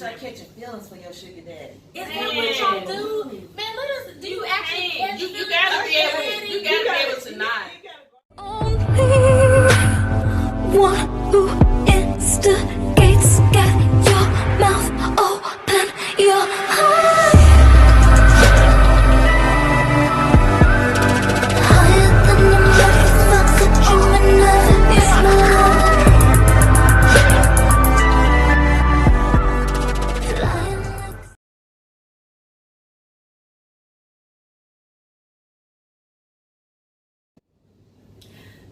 start catching feelings for your sugar daddy. Is that what y'all do? Man, let us. Do you actually catch You gotta be able. You gotta be able to not. Only one who instigates. Get your mouth open, your heart higher than the motherfucker dreaming of is mine. Flying like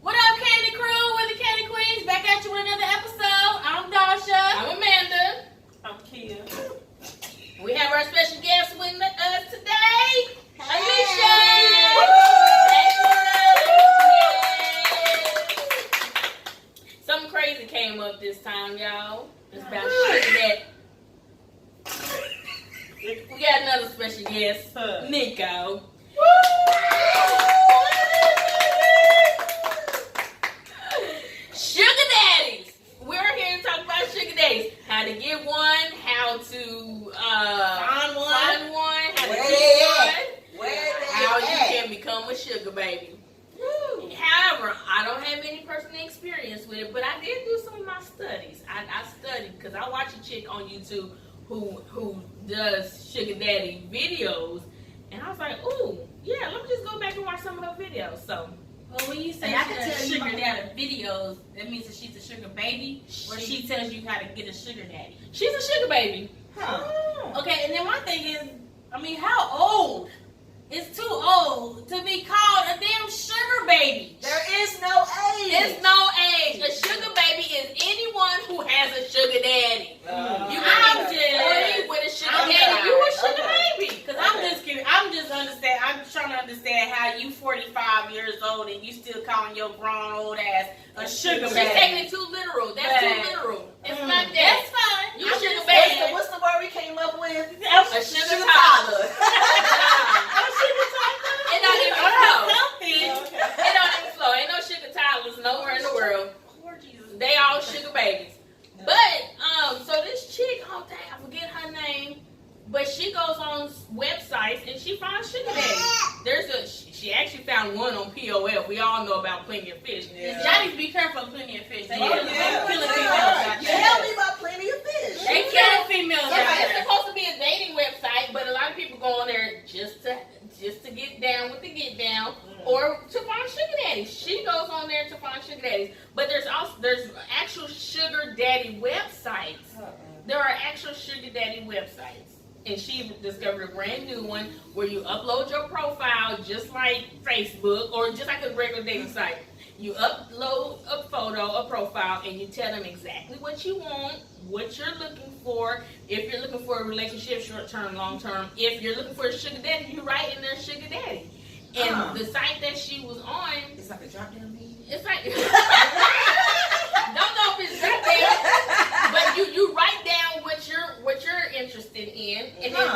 What up, Candy Crew? We're the Candy Queens. Back at you with another episode. I'm Dasha. I'm Amanda. I'm Kia. We have our special guest with us today, Alicia. Something crazy came up this time, y'all. It's about sugar daddy. We got another special guest, Nico. Sugar daddies. We're here to talk about sugar daddies. How to get one, how to find one, how to get one, how you can become a sugar baby. However, I don't have any personal experience with it, but I did do some of my studies. I studied because I watch a chick on YouTube who does sugar daddy videos, and I was like, ooh, yeah, let me just go back and watch some of her videos. So. Well, when you say I can tell you sugar daddy videos, that means that she's a sugar baby, or she tells you how to get a sugar daddy. She's a sugar baby. Okay, and then my thing is, I mean, how old? It's too old to be called a damn sugar baby. There is no age. It's no age. A sugar baby is anyone who has a sugar daddy. You can be 40 with a sugar daddy. You a sugar baby. Because I'm just kidding. I'm trying to understand how you 45 years old and you still calling your grown old ass a sugar She's baby. taking it too literal. That's too literal. It's not that. That's fine. You sugar baby. What's the word we came up with? A sugar toddler. It don't even flow. It don't even flow. Ain't no sugar toddlers nowhere in the world. They all sugar babies. But so this chick, oh dang, I forget her name, but she goes on websites and she finds sugar daddies. She actually found one on POF. We all know about Plenty of Fish. Yeah. Johnny, be careful of Plenty of Fish. They killing females out there. Tell me about Plenty of Fish. They killing females out It's there. supposed to be a dating website, but a lot of people go on there just to get down with the get down or to find sugar daddies. She goes on there to find sugar daddies. But there's actual sugar daddy websites. There are actual sugar daddy websites. And she discovered a brand new one where you upload your profile just like Facebook or just like a regular dating site. You upload a photo, a profile, and you tell them exactly what you want, what you're looking for. If you're looking for a relationship, short-term, long-term. If you're looking for a sugar daddy, you write in there sugar daddy. And the site that she was on, It's like a drop-down menu. it's like, don't know if it's drop down, but you write down what you're interested in, and then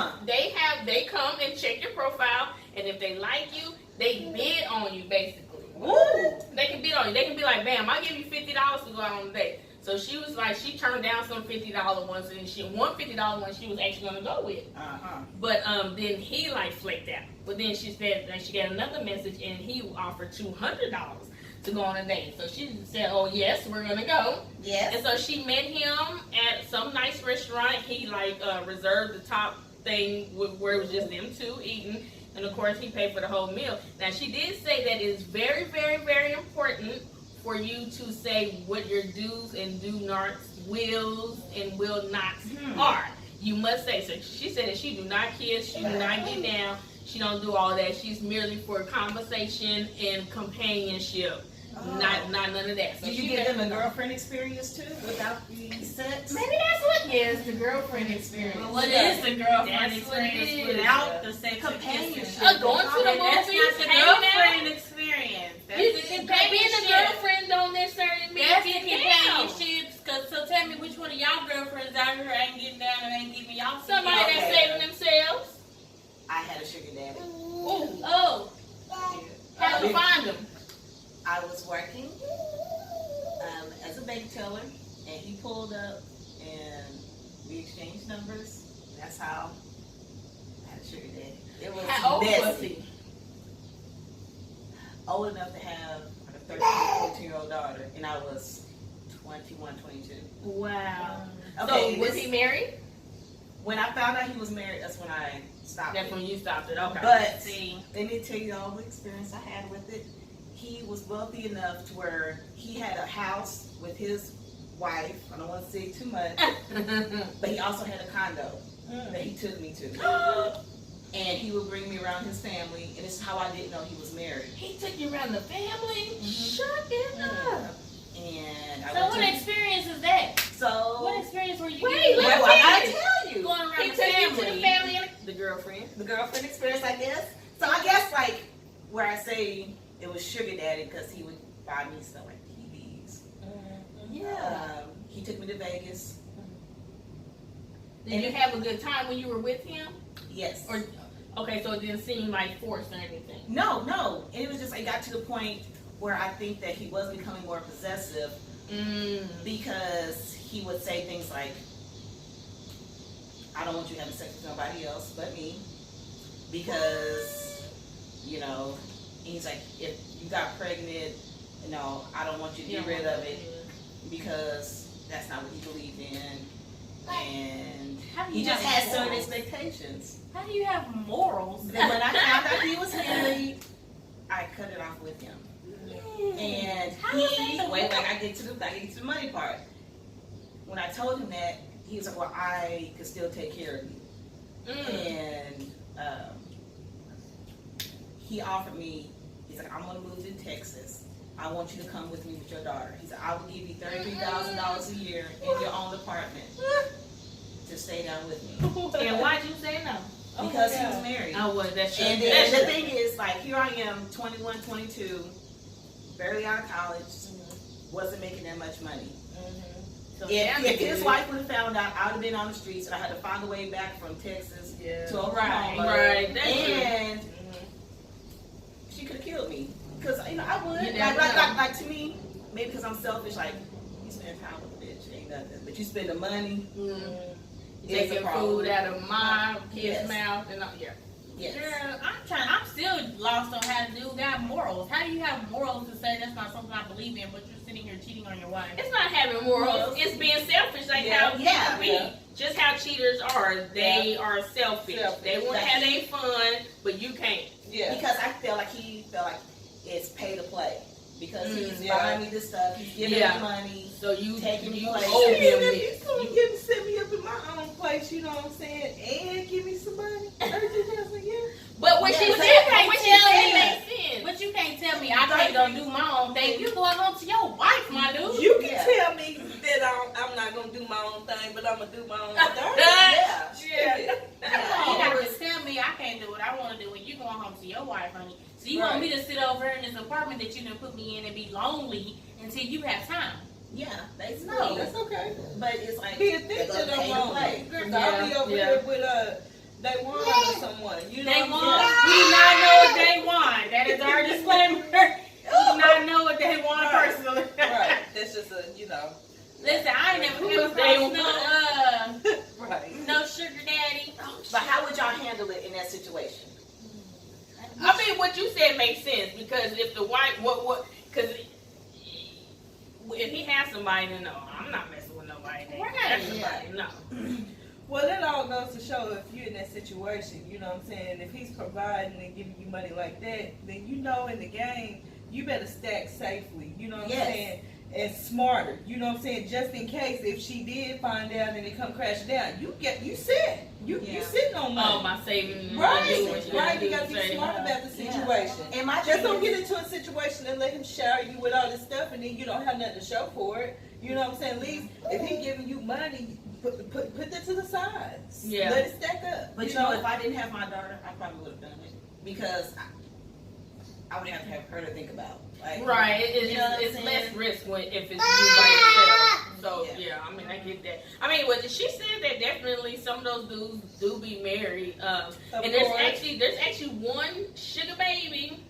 they come and check your profile, and if they like you, they bid on you basically. Woo! They can bid on you. They can be like, bam, I'll give you $50 to go out on a date. So she was like, she turned down some $50 ones, and she one $50 one she was actually gonna go with. But then he like flaked out. But then she said that she got another message, and he offered $200 to go on a date. So she said, oh yes, we're gonna go. Yes. And so she met him at some nice restaurant. He like reserved the top thing where it was just them two eating. And of course he paid for the whole meal. Now she did say that it's very, very, very important for you to say what your do's and do nots, wills and will nots are. You must say. So she said that she do not kiss, she do not get down, she don't do all that. She's merely for conversation and companionship. Not none of that. So Do you give them a girlfriend experience too without the sex? Maybe that's what is the girlfriend experience. Well, what is the girlfriend That's what it experience is. without the sex Companionship. Going to the That's movies, not the hanging out. girlfriend experience. That's the Being a companionship. girlfriend don't necessarily mean That's the getting down. companionships. So tell me which one of y'all girlfriends out here ain't getting down and ain't giving y'all Somebody that's saving themselves. I had a sugar daddy. Oh, how to find them? I was working as a bank teller, and he pulled up, and We exchanged numbers. That's how I had a sugar daddy. It was How old was messy. he? Old enough to have like a 13, 14-year-old daughter, and I was 21, 22. Wow. Okay, So was he married? When I found out he was married, that's when I stopped. That's when you stopped it. Okay. But See, let me tell you all the experience I had with it. He was wealthy enough to where he had a house with his wife. I don't want to say too much, but he also had a condo that he took me to. And he would bring me around his family, and this is how I didn't know he was married. He took you around the family? Mhm. Shut it up. And I so went what to, experience is that? so What experience were you Wait, getting? let well, I gotta tell you. Going around He the took you family? to the family and the girlfriend. The girlfriend experience, I guess. So I guess like where I say it was sugar daddy because he would buy me stuff like TVs. He took me to Vegas. Did you have a good time when you were with him? Yes. Or okay, so it didn't seem like forced or anything. No. And it was just it got to the point where I think that he was becoming more possessive because he would say things like, I don't want you having sex with nobody else but me. Because, you know, he's like, if you got pregnant, you know, I don't want you to get rid of it because that's not what he believed in. And How do he you just have had certain morals? expectations. How do you have morals? Then when I found out he was married, I cut it off with him. And How is that he, the wait, moral? I get to the money part. When I told him that, he was like, well, I could still take care of you. And he offered me, he's like, I'm going to move to Texas. I want you to come with me with your daughter. He said, I will give you $33,000 a year in your own apartment to stay down with me. And why'd you say no? Because he was married. I was. That's And true. then the thing is, like, here I am, 21, 22, barely out of college, wasn't making that much money. So If his wife would have found out, I would have been on the streets, and I had to find a way back from Texas to Oklahoma. Right. That's And she could have killed me. Because, you know, I would. You never know. Like, to me, maybe because I'm selfish, like, you spend time with a bitch, ain't nothing. But you spend the money, it's a taking problem. food out of my kid's Yes. mouth and all, yeah. Yes. Girl, I'm still lost on how to do got morals. How do you have morals to say that's not something I believe in, but you're sitting here cheating on your wife? It's not having morals. It's being selfish, like how people be. Just how cheaters are. They are selfish. They want to have their fun, but you can't. Because I feel like he felt like it's pay to play. Because he's buying me this stuff, he's giving me money, So you taking me places. owe him If this. he's gonna give me, set me up in my own place, you know what I'm saying, and give me some money, $32,000 a year. But when she But said you that, can't when she tell said me. makes sense. But you can't tell me I can't go do my own thing. You going home to your wife, my dude. You can tell me that I'm not gonna do my own thing, but I'm gonna do my own thing. You gotta just tell me I can't do what I want to do when you going home to your wife, honey. So you want me to sit over here in this apartment that you done put me in and be lonely until you have time? Yeah, basically. No, that's okay. But it's like, He'll think they're that gonna I'm pay to wrong. play. Cause I'll be over here with Day One or someone. You know Day what one? I'm saying? We do not know what Day One. That is our disclaimer. We do not know what Day One personally. Right. That's just a, you know. Listen, I ain't never Who came was Day across Right. no sugar daddy. But how would y'all handle it in that situation? I mean, what you said makes sense because if the wife, because if he has somebody, then no, I'm not messing with nobody. That's somebody, no. Well, that all goes to show if you're in that situation, you know what I'm saying? If he's providing and giving you money like that, then you know in the game, you better stack safely, you know what I'm saying? And smarter, you know what I'm saying? Just in case if she did find out and it come crashing down, you set. You sitting on money. Oh, my saving. Right, You you got to be smart about the situation. And my Just thing don't is- get into a situation and let him shower you with all this stuff and then you don't have nothing to show for it. You know what I'm saying? At least if he giving you money, put that to the side. Yeah. Let it stack up. But you know, if I didn't have my daughter, I probably would have done it. Because I would have to have her to think about. Like, Right, you know what I'm it's saying? less risk if it's you by yourself. So yeah, I mean I get that. I mean, what she said that definitely some of those dudes do be married. And there's actually one sugar baby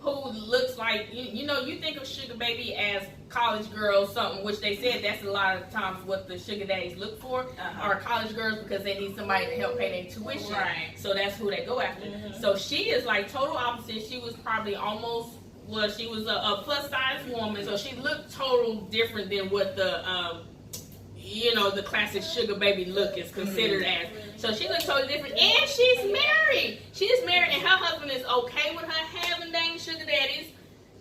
who looks like, you know, you think of sugar baby as college girls, something, which they said that's a lot of times what the sugar daddies look for, are college girls, because they need somebody to help pay their tuition. Right. So that's who they go after. So she is like total opposite. She was probably almost, well, she was a plus size woman, so she looked total different than what the, you know, the classic sugar baby look is considered as. So she looks totally different, and she's married. She's married, and her husband is okay with her having dang sugar daddies,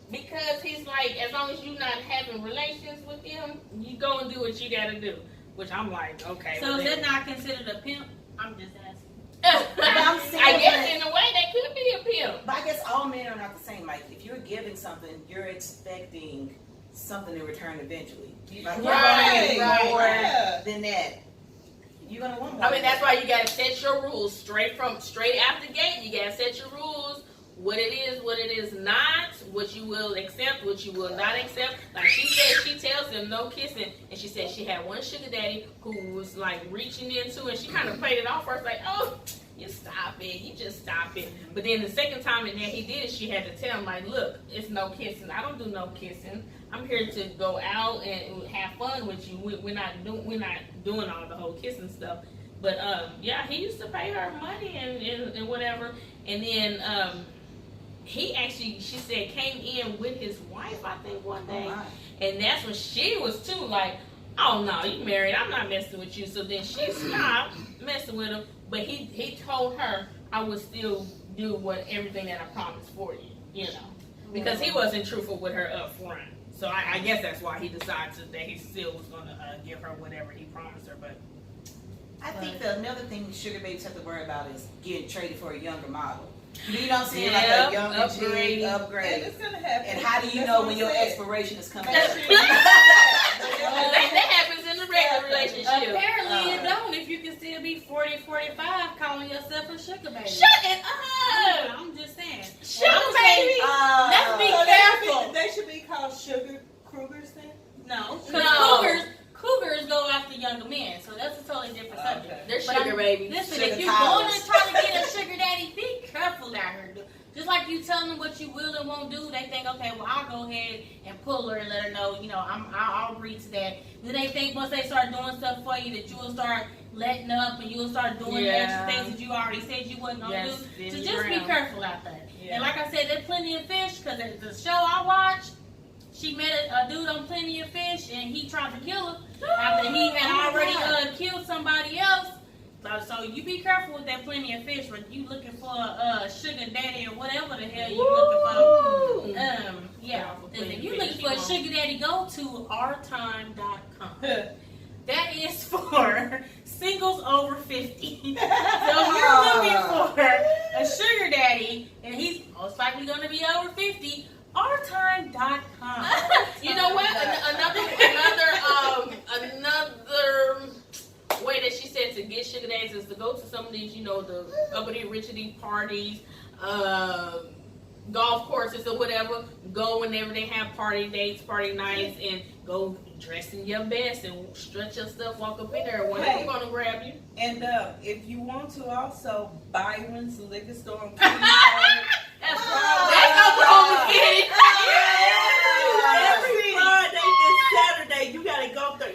because he's like, as long as you're not having relations with him, you go and do what you gotta do. Which I'm like, okay. So well, is that not considered a pimp? I'm just asking. I'm saying I guess that- in a way that could be a pimp. But I guess all men are not the same. Like, if you're giving something, you're expecting something in return eventually. Like, you're Right, going to right, get more yeah. than that. You're going to want more. I mean, that's why you gotta set your rules straight out the gate. You gotta set your rules. What it is not, what you will accept, what you will not accept. Like she said, she tells them no kissing, and she said she had one sugar daddy who was like reaching into, and she kind of played it off first, like, oh, you stop it, you just stop it. But then the second time that he did it, she had to tell him, like, look, it's no kissing. I don't do no kissing. I'm here to go out and have fun with you. We're not doing all the whole kissing stuff. But yeah, he used to pay her money and whatever, and then he actually, she said, came in with his wife, I think, one day. And that's when she was too like, oh no, you married, I'm not messing with you. So then she stopped messing with him. But he told her, I would still do everything that I promised for you, you know. Because he wasn't truthful with her up front. So I guess that's why he decided that he still was going to give her whatever he promised her. But I think another thing sugar babies have to worry about is getting traded for a younger model. You know what I'm saying? Like a younger upgrade. And it's gonna happen. And how do you know when your expiration is coming up? that happens in the regular relationship. Apparently it don't if you can still be 40, 45 calling yourself a sugar baby. Shut it up! I'm just saying. Sugar baby! Let's be So careful. they should be called sugar Krugers then? No, No. because cougars go after younger men, so that's a totally different subject. They're But sugar babies. Listen, Sugar if you're towers. going to try to get a sugar daddy, be careful out here. Just like you tell them what you will and won't do, they think, okay, well, I'll go ahead and pull her and let her know, you know, I'll agree to that. Then they think once they start doing stuff for you that you will start letting up and you will start doing the extra things that you already said you wasn't going to do. So just be careful out there. Yeah. And like I said, there's plenty of fish, because the show I watched, she met a dude on Plenty of Fish, and he tried to kill her after he had already killed somebody else. So you be careful with that Plenty of Fish when you looking for a sugar daddy or whatever the hell you looking for. Yeah. If you looking for a sugar daddy, go to ourtime.com. That is for singles over 50. So if you're looking for a sugar daddy, and he's most likely going to be over 50, ourtime.com. You know what? Another way that she said to get sugar daddies is to go to some of these, you know, the uppity richity parties, golf courses or whatever. Go whenever they have party dates, party nights, and go dress in your best and strut your stuff, walk up in there. Whenever gonna grab you. And if you want to also, Byron's Liquor Store in That's no wrong with it. Every Friday and Saturday, you gotta go there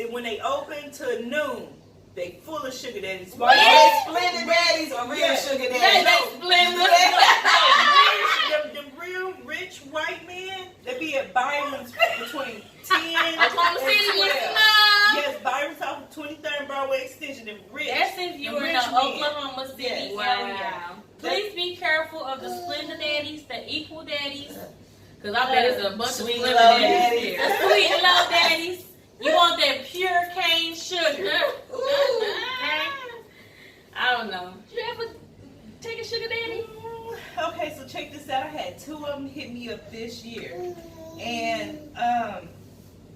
when they open to noon. They full of sugar daddies. Are they splendid daddies or real sugar daddies? Them real rich white men, they be at Byron's between 10 and Oklahoma City, 12. listen up. Yes, Byron's off of 23rd Broadway Extension. Them rich. That's if you them were in rich the men. Oklahoma City area. Wow. Please be careful of the Splendor Daddies, the Equal Daddies, Because I bet it's a bunch of Sweet slim low daddies. the Sweet and Low Daddies. You want that pure cane sugar. I don't know. Did you ever take a sugar daddy? Okay, so check this out. I had 2 of them hit me up this year. And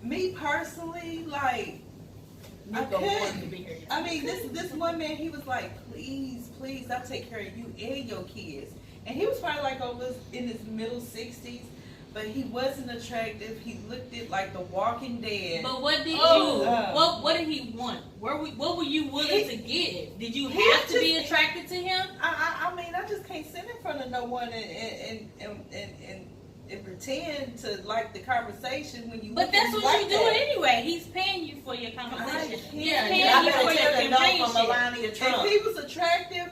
me personally, like, You I don't could. want to be here. I mean, this one man, he was like, please, I'll take care of you and your kids. And he was probably like in his middle 60s. but he wasn't attractive. He looked it like The Walking Dead. But what did Oh. what did he want? What were you willing to give? Did you He have to be just- attracted to him? I mean, I just can't sit in front of no one and pretend to like the conversation when you. But that's what like you do that. anyway. He's paying you for your conversation. He's Yeah, paying I you better for your take a note from companionship. Melania Trump. If he was attractive,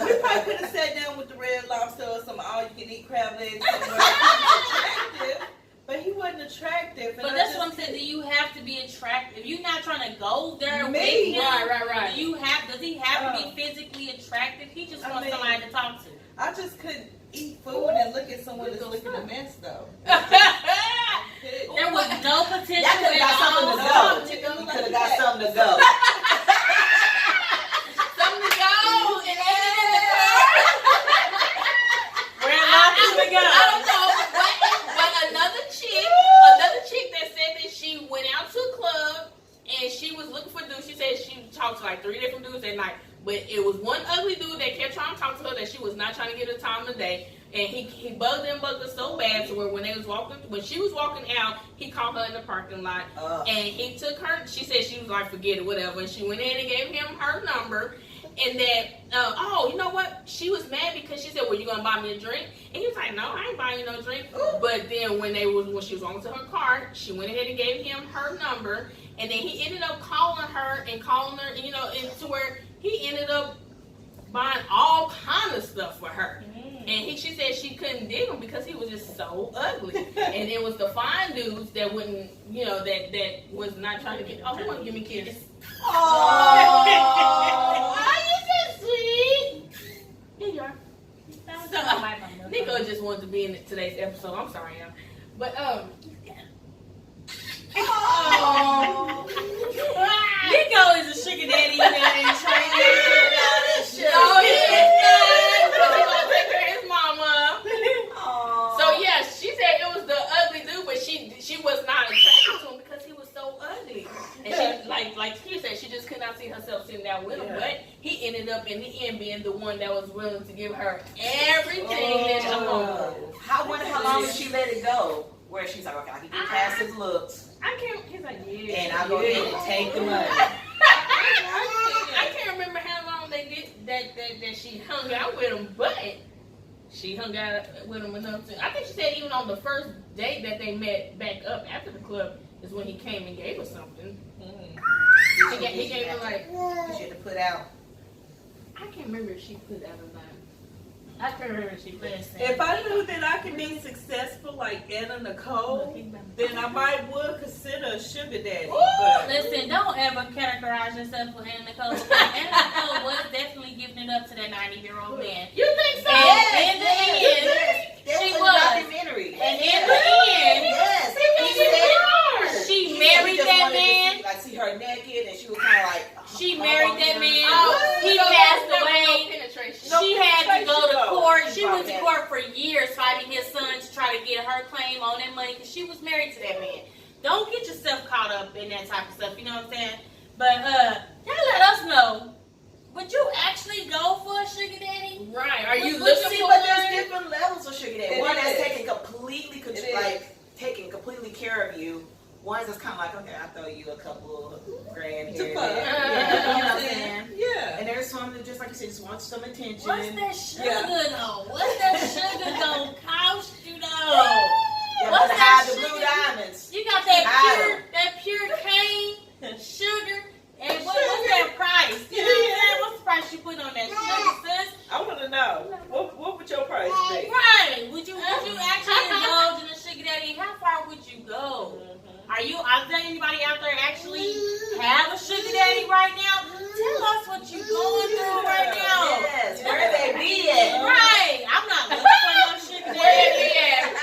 we probably could have sat down with the Red Lobster or some all-you-can-eat crab legs somewhere. He was attractive, but he wasn't attractive. And But I that's just what I'm saying. Do you have to be attractive? If you're not trying to go there Me? with him, Right. do you have? Does he have to be physically attractive? He just I wants mean- somebody to talk to. I just couldn't eat food and look at someone that's looking a mess, though. There was no potential Y'all could have got at something to all. go. You could have got something to go. Something to go and end it in the car. Where not to go? I don't know. But another chick that said that she went out to a club and she was looking for dudes. She said she talked to like 3 different dudes that night. But it was one ugly dude that kept trying to talk to her that she was not trying to get her time of the day. And he bugged her so bad to where when she was walking out, he caught her in the parking lot. And he took her, she said she was like, forget it, whatever. And she went in and gave him her number. And that, you know what? She was mad because she said, well, you going to buy me a drink? And he was like, no, I ain't buying you no drink. But then when she was on to her car, she went ahead and gave him her number. And then he ended up calling her, and to where he ended up buying all kind of stuff for her. And she said she couldn't dig him because he was just so ugly. And it was the fine dudes that wouldn't, that was not trying to get. Oh, he want to give me kisses. Oh, you're so sweet. Here you are. So, Nico just wanted to be in today's episode. I'm sorry, y'all. But Nico is a sugar daddy in training. no, he is not. Because he's gonna take care of his mama. So yeah, she said it was the ugly dude, but she was not attracted to him because he was so ugly. And she like she said, she just could not see herself sitting down with him. But he ended up in the end being the one that was willing to give her everything that she wanted. How long did she let it go? Where she's like, okay, I can get past his looks, I can't. He's like, yeah. and I'll go ahead and take the money. I can't remember how long they did that she hung out with him, but she hung out with him enough to. I think she said even on the first date that they met back up after the club is when he came and gave her something. He gave her like. She had to put out. I can't remember if she put out or not. I can remember she played. If I knew that I could be successful like Anna Nicole, then I would consider a sugar daddy. But Listen, don't ever categorize yourself with Anna Nicole. Anna Nicole was definitely giving it up to that 90-year-old man. You think so? And in the end, she was. Documentary. And in the end, Yes. she married that man. See her naked, and she was kind of like. She married that man. Oh, He so passed there was away. no penetration. She had to go to court. She went to Right. court for years fighting his son to try to get her claim on that money because she was married to that man. Don't get yourself caught up in that type of stuff. You know what I'm saying? But y'all let us know. Would you actually go for a sugar daddy? Right. Are you Would looking See, for but there's one? different levels of sugar daddy. It One that's is. taking completely, taking completely care of you. One's just kind of like, okay, I'll throw you a couple grand here. fuck. and there. Yeah, you know what I'm saying? yeah. And there's some that just like you said, just want some attention. What's that sugar Yeah. though? What's that sugar gonna cost you though? Yeah, What's but that hide the blue sugar? diamonds. You got that Hide pure cane sugar, and what's that price? You know what I'm saying? What's the price you put on that sugar, sis? I want to know what would your price be? Right? Would you actually indulge in a sugar daddy? How far would you go? Is there anybody out there actually have a sugar daddy right now? Tell us what you're going through right now. Yes, where they be at? Right. I'm not looking for no sugar Where they daddy. be at?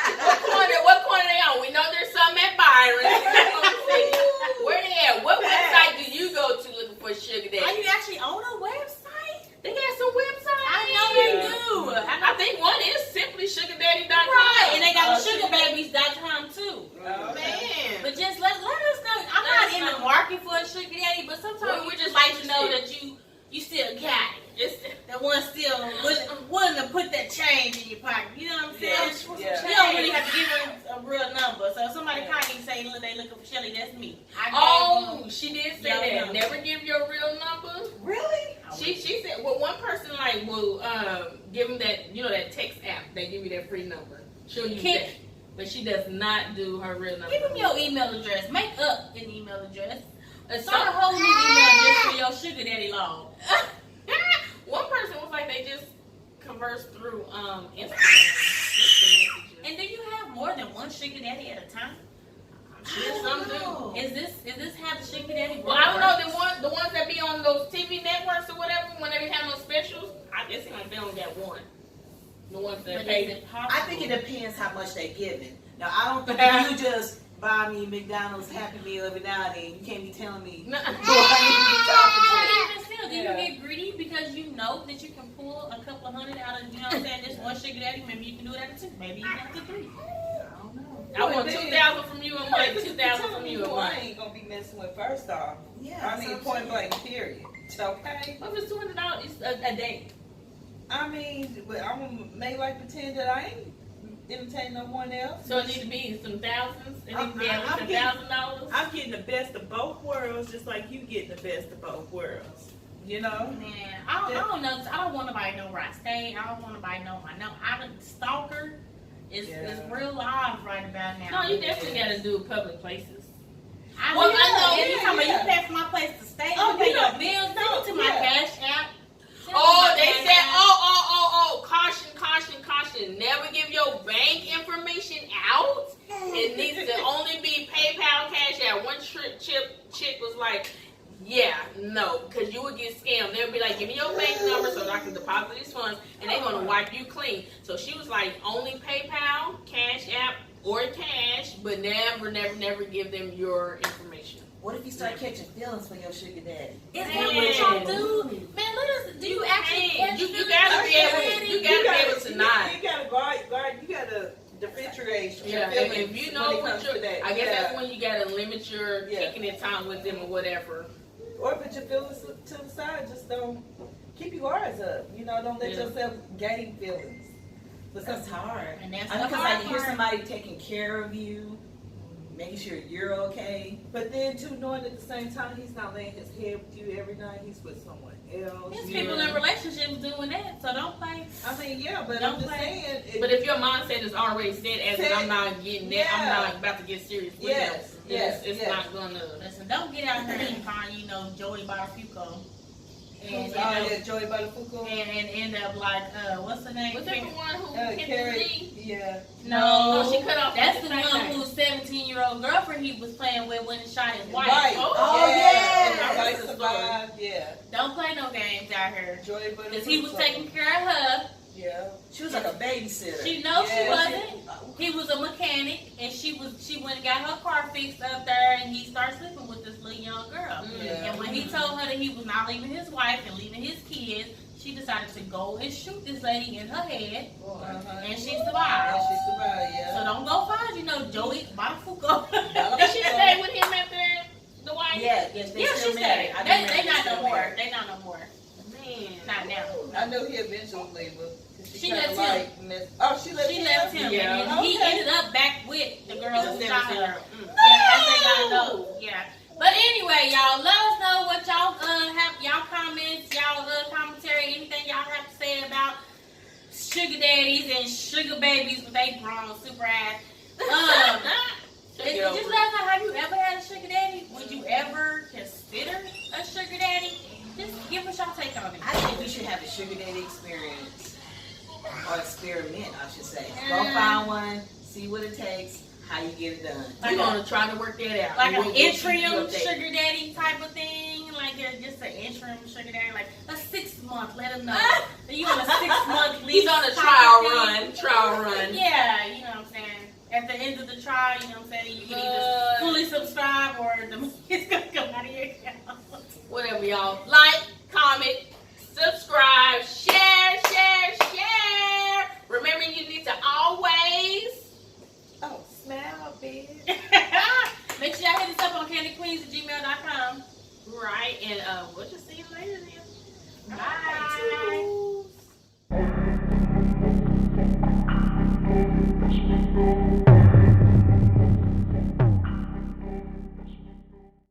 What corner they on? We know there's some at Byron. Where they at? What website do you go to looking for sugar Are daddy? you actually on a website? They got some websites. I know they do. I think one is simplysugardaddy.com. Right. And they got sugarbabies.com too. Man. But just let us know. I'm not in the market for a sugar daddy, but sometimes we just like to know that you still got it. That one still willing to put that change in your pocket. You know what I'm saying? Yeah. You don't really have to give her like, well, give them that, that text app. They give you that free number. She'll use that. But she does not do her real number. Give them your email address. Make up an email address. Start a whole new email address for your sugar daddy log. One person was like, they just converse through Instagram. And do you have more than one sugar daddy at a time? I'm sure some do. Is this how the sugar daddy works? Well, I don't know. The ones that be on those TV networks or whatever, when they be having those specials, I guess they only got one. The ones that But pay. is it possible? I think it depends how much they're giving. Now, I don't think if you just buy me McDonald's Happy Meal every now and then, you can't be telling me who I need to be talking to. But even still, do you get greedy because you know that you can pull a couple of hundred out of, just one sugar daddy? Maybe you can do it at two. Maybe even up to three. I don't know. I want 2,000 from you a month, 2,000 from you a I month. ain't gonna be messing with first off. Yeah, I mean, point blank, period. Okay. What if it's $200 a day? I mean, but I'm gonna make like pretend that I ain't entertaining no one else. So it needs to be some thousands. It needs to be at I'm least $1,000. I'm getting the best of both worlds, just like you getting the best of both worlds. You know? Man, I don't know. I don't want nobody to know where I stay. I don't want nobody to know my number. Stalker is real live right about now. No, you definitely got to do public places. I Well, know. I know, Every time you pay for my place to stay, you pay your bills, send it to my cash app. Oh, they said, caution. Never give your bank information out. It needs to only be PayPal, Cash App. One chick was like, yeah, no, because you would get scammed. They'll be like, give me your bank number so that I can deposit these funds, and they're going to wipe you clean. So she was like, only PayPal, Cash App, or cash, but never give them your information. What if you start catching feelings for your sugar daddy? Is that what y'all do? Man, do you actually? You gotta be able to not. You gotta guard. You gotta differentiate. Yeah, if you know what you're, that. I guess that's when you gotta limit your kicking in time with them or whatever. Or put your feelings to the side. Just don't keep your guards up. Don't let yourself gain feelings. But That's hard. And that's I know, the because hard like, hear part. somebody taking care of you, making sure you're okay. But then too, knowing at the same time he's not laying his head with you every night. He's with someone else. There's people in relationships doing that, so don't play. I mean, yeah, but Don't I'm just play. saying. But if your mindset is already set as in, I'm not getting that, I'm not about to get serious with them, it's not gonna. Listen, don't get out here and find, Joey Barfuco. And, Joey Buttafuoco. and end up like, what's her name? Was that the one who hit the Carrie. knee? Yeah. No, she cut off. That's the same one night. whose 17-year-old girlfriend he was playing with when he shot his wife. Right. Oh, yeah. yeah. And That's the the wife survived. Yeah. Don't play no games out here. Joey Buttafuoco. Because he was taking care of her. Yeah. She was like a babysitter. She knows she Yeah. wasn't. He was a mechanic, and she went and got her car fixed up there, and he started sleeping with this little young girl. Yeah. And when he told her that he was not leaving his wife and leaving his kids, she decided to go and shoot this lady in her head, and she survived. And she survived, So yeah. don't go find, Joey Barfuco. Did she stay with him after the wife? Yes, they Yeah, still she married. stayed. They not no more. They not no more. Man. Not now. I knew he eventually was. She kinda left him. She left She him? left him, Yeah. and he Okay. ended up back with the girl who shot her. Mm. Yeah, as they got know. Yeah. But anyway, y'all, let us know what y'all have, y'all comments, y'all commentary, anything y'all have to say about sugar daddies and sugar babies with they grown super ass. Just let us know, have you ever had a sugar daddy? Would you ever consider a sugar daddy? Just give us your take on it. I think we should have a sugar daddy experience. Or experiment, I should say. Go find one, see what it takes, how you get it done. We're gonna try to work that out. Like We'll an keep you interim updated. sugar daddy type of thing, like just an interim sugar daddy, like a 6 month. Let him know that you on a 6 month lease. He's on a type trial of thing. run. Yeah, you know what I'm saying. At the end of the trial, you know what I'm saying. You can either fully subscribe or the money's gonna come out of your account. Whatever, y'all. Like, comment, subscribe, share. Remember, you need to always. Oh, smile, bitch. Make sure y'all hit us up on candyqueens@gmail.com. Right, and we'll just see